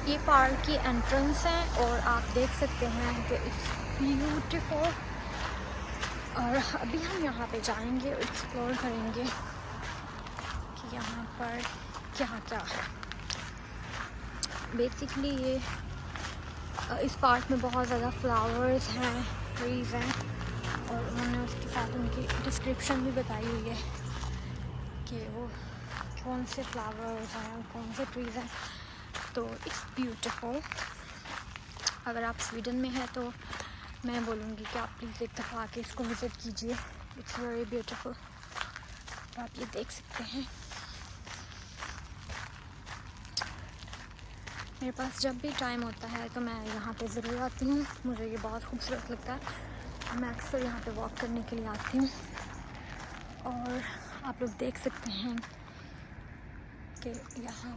ये पार्क की एंट्रेंस है और आप देख सकते हैं कि इट्स ब्यूटीफुल। और अभी हम यहाँ पे जाएंगे, एक्सप्लोर करेंगे कि यहाँ पर क्या क्या है। बेसिकली ये इस पार्क में बहुत ज़्यादा फ्लावर्स हैं, ट्रीज़ हैं, और उन्होंने उसके साथ उनकी डिस्क्रिप्शन भी बताई हुई है कि वो कौन से फ्लावर्स हैं, कौन से ट्रीज़ हैं। तो इट्स ब्यूटीफुल। अगर आप स्वीडन में हैं तो मैं बोलूँगी कि आप प्लीज़ एक दफ़ा आके इसको विज़िट कीजिए। It's very beautiful. तो आप ये देख सकते हैं। मेरे पास जब भी टाइम होता है तो मैं यहाँ पे ज़रूर आती हूँ। मुझे ये बहुत खूबसूरत लगता है। मैं अक्सर यहाँ पे वॉक करने के लिए आती हूँ। और आप लोग देख सकते हैं कि यहाँ